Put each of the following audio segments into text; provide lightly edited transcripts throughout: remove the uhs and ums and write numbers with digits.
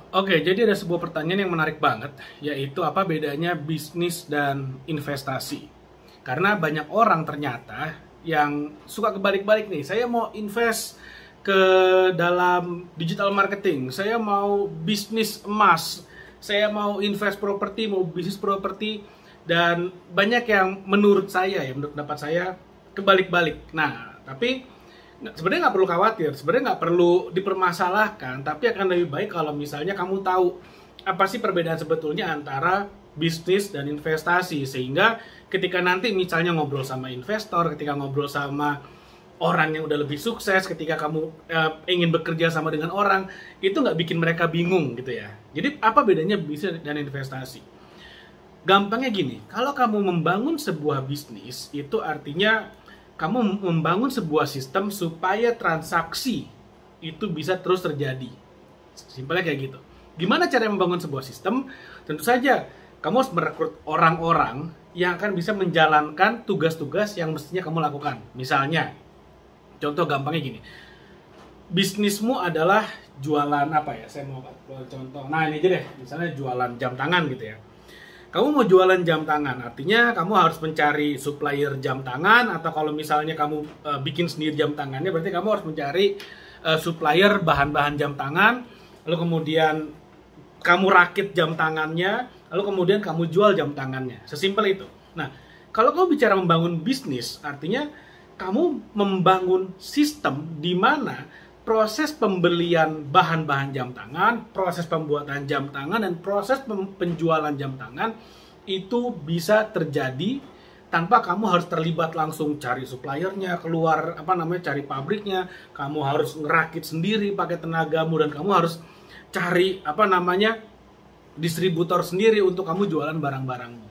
Oke, jadi ada sebuah pertanyaan yang menarik banget, yaitu apa bedanya bisnis dan investasi? Karena banyak orang ternyata yang suka kebalik-balik nih. Saya mau invest ke dalam digital marketing, saya mau bisnis emas, saya mau invest properti, mau bisnis properti, dan banyak yang menurut saya ya, menurut pendapat saya kebalik-balik. Nah, tapi sebenarnya nggak perlu khawatir, sebenarnya nggak perlu dipermasalahkan, tapi akan lebih baik kalau misalnya kamu tahu apa sih perbedaan sebetulnya antara bisnis dan investasi, sehingga ketika nanti misalnya ngobrol sama investor, ketika ngobrol sama orang yang udah lebih sukses, ketika kamu ingin bekerja sama dengan orang, itu nggak bikin mereka bingung gitu ya. Jadi apa bedanya bisnis dan investasi? Gampangnya gini, kalau kamu membangun sebuah bisnis, itu artinya kamu membangun sebuah sistem supaya transaksi itu bisa terus terjadi. Simpelnya kayak gitu. Gimana cara membangun sebuah sistem? Tentu saja kamu harus merekrut orang-orang yang akan bisa menjalankan tugas-tugas yang mestinya kamu lakukan. Misalnya, contoh gampangnya gini. Bisnismu adalah jualan apa ya? Saya mau contoh. Nah, ini aja deh. Misalnya jualan jam tangan gitu ya. Kamu mau jualan jam tangan, artinya kamu harus mencari supplier jam tangan, atau kalau misalnya kamu bikin sendiri jam tangannya, berarti kamu harus mencari supplier bahan-bahan jam tangan, lalu kemudian kamu rakit jam tangannya, lalu kemudian kamu jual jam tangannya. Sesimpel itu. Nah, kalau kamu bicara membangun bisnis, artinya kamu membangun sistem di mana proses pembelian bahan-bahan jam tangan, proses pembuatan jam tangan, dan proses penjualan jam tangan itu bisa terjadi tanpa kamu harus terlibat langsung cari suppliernya, keluar cari pabriknya, kamu harus ngerakit sendiri pakai tenagamu, dan kamu harus cari distributor sendiri untuk kamu jualan barang-barangmu.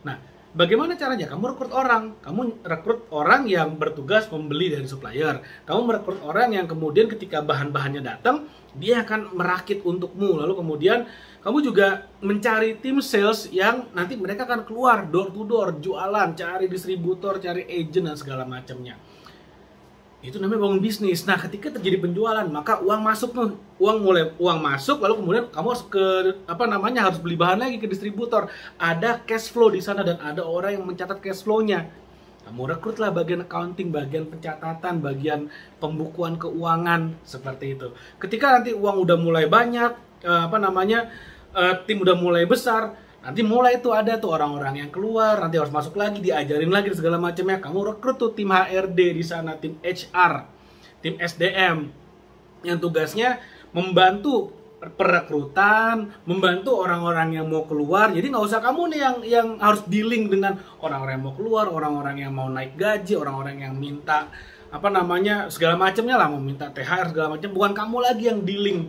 Nah, bagaimana caranya? Kamu rekrut orang. Kamu rekrut orang yang bertugas membeli dari supplier. Kamu merekrut orang yang kemudian ketika bahan-bahannya datang, dia akan merakit untukmu. Lalu kemudian kamu juga mencari tim sales yang nanti mereka akan keluar door to door, jualan, cari distributor, cari agent, dan segala macamnya. Itu namanya bangun bisnis. Nah, ketika terjadi penjualan, maka uang masuk tuh. Uang masuk, lalu kemudian kamu harus harus beli bahan lagi ke distributor. Ada cash flow di sana dan ada orang yang mencatat cash flow-nya. Kamu rekrutlah bagian accounting, bagian pencatatan, bagian pembukuan keuangan, seperti itu. Ketika nanti uang udah mulai banyak, tim udah mulai besar, nanti mulai tuh ada tuh orang-orang yang keluar, nanti harus masuk lagi, diajarin lagi segala macamnya. Kamu rekrut tuh tim HRD di sana, tim HR, tim SDM yang tugasnya membantu perekrutan, membantu orang-orang yang mau keluar. Jadi nggak usah kamu nih yang harus dealing dengan orang-orang yang mau keluar, orang-orang yang mau naik gaji, orang-orang yang minta segala macamnya lah, mau minta THR segala macam. Bukan kamu lagi yang dealing.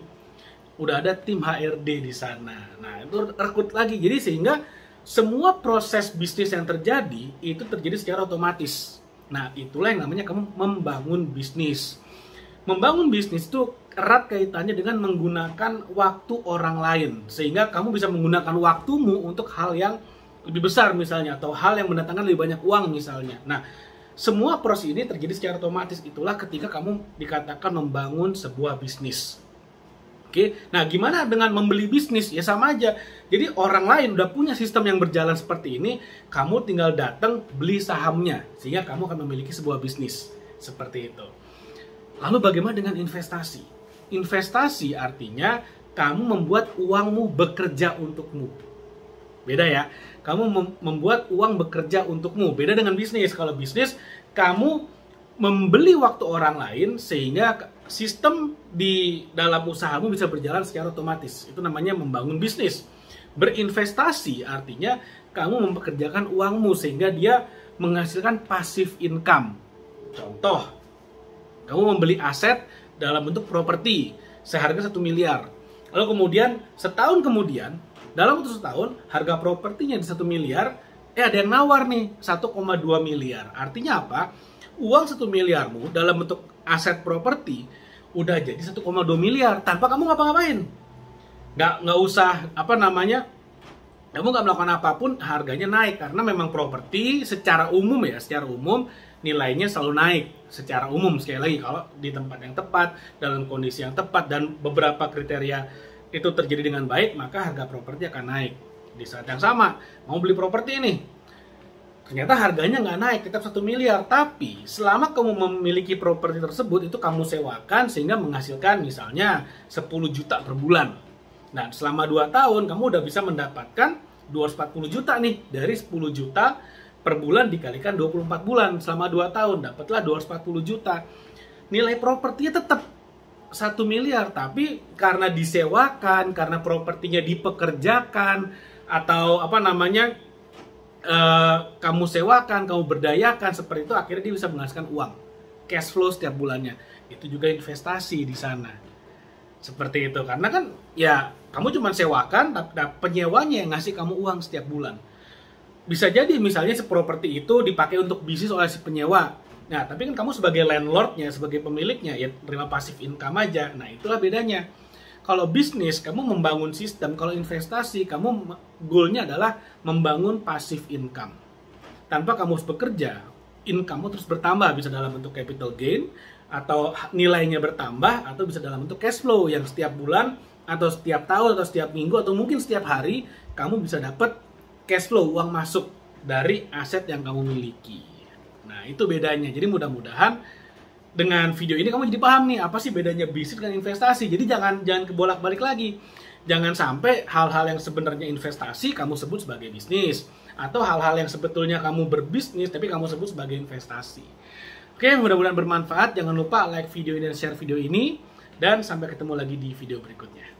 Udah ada tim HRD di sana. Nah, itu rekrut lagi. Jadi sehingga semua proses bisnis yang terjadi itu terjadi secara otomatis. Nah, itulah yang namanya kamu membangun bisnis. Membangun bisnis itu erat kaitannya dengan menggunakan waktu orang lain, sehingga kamu bisa menggunakan waktumu untuk hal yang lebih besar misalnya, atau hal yang mendatangkan lebih banyak uang misalnya. Nah, semua proses ini terjadi secara otomatis. Itulah ketika kamu dikatakan membangun sebuah bisnis. Oke, nah gimana dengan membeli bisnis? Ya sama aja. Jadi orang lain udah punya sistem yang berjalan seperti ini, kamu tinggal datang beli sahamnya, sehingga kamu akan memiliki sebuah bisnis seperti itu. Lalu bagaimana dengan investasi? Investasi artinya kamu membuat uangmu bekerja untukmu. Beda ya, kamu membuat uang bekerja untukmu. Beda dengan bisnis. Kalau bisnis, kamu membeli waktu orang lain sehingga sistem di dalam usahamu bisa berjalan secara otomatis. Itu namanya membangun bisnis. Berinvestasi artinya kamu mempekerjakan uangmu sehingga dia menghasilkan passive income. Contoh, kamu membeli aset dalam bentuk properti seharga 1 miliar. Lalu kemudian setahun kemudian, dalam waktu setahun, harga propertinya di 1 miliar, ada yang nawar nih 1,2 miliar. Artinya apa? Uang 1 miliarmu dalam bentuk aset properti udah jadi 1,2 miliar tanpa kamu ngapa-ngapain. Nggak usah kamu nggak melakukan apapun, harganya naik karena memang properti secara umum nilainya selalu naik secara umum. Sekali lagi, kalau di tempat yang tepat, dalam kondisi yang tepat, dan beberapa kriteria itu terjadi dengan baik, maka harga properti akan naik. Di saat yang sama, mau beli properti ini, ternyata harganya nggak naik, tetap 1 miliar. Tapi selama kamu memiliki properti tersebut, itu kamu sewakan sehingga menghasilkan misalnya 10 juta per bulan. Nah, selama 2 tahun kamu udah bisa mendapatkan 240 juta nih. Dari 10 juta per bulan dikalikan 24 bulan. Selama 2 tahun dapatlah 240 juta. Nilai propertinya tetap 1 miliar, tapi karena disewakan, karena propertinya dipekerjakan, atau apa namanya, kamu sewakan, kamu berdayakan seperti itu, akhirnya dia bisa menghasilkan uang, cash flow setiap bulannya. Itu juga investasi di sana. Seperti itu, karena kan ya kamu cuma sewakan, penyewanya yang ngasih kamu uang setiap bulan. Bisa jadi misalnya properti itu dipakai untuk bisnis oleh si penyewa. Nah, tapi kan kamu sebagai landlordnya, sebagai pemiliknya, ya terima passive income aja. Nah, itulah bedanya. Kalau bisnis, kamu membangun sistem. Kalau investasi, kamu goalnya adalah membangun passive income. Tanpa kamu harus bekerja, income terus bertambah. Bisa dalam bentuk capital gain, atau nilainya bertambah, atau bisa dalam bentuk cash flow yang setiap bulan, atau setiap tahun, atau setiap minggu, atau mungkin setiap hari, kamu bisa dapat cash flow, uang masuk dari aset yang kamu miliki. Nah, itu bedanya. Jadi mudah-mudahan dengan video ini kamu jadi paham nih apa sih bedanya bisnis dengan investasi. Jadi jangan kebolak-balik lagi. Jangan sampai hal-hal yang sebenarnya investasi kamu sebut sebagai bisnis, atau hal-hal yang sebetulnya kamu berbisnis tapi kamu sebut sebagai investasi. Oke, mudah-mudahan bermanfaat. Jangan lupa like video ini dan share video ini, dan sampai ketemu lagi di video berikutnya.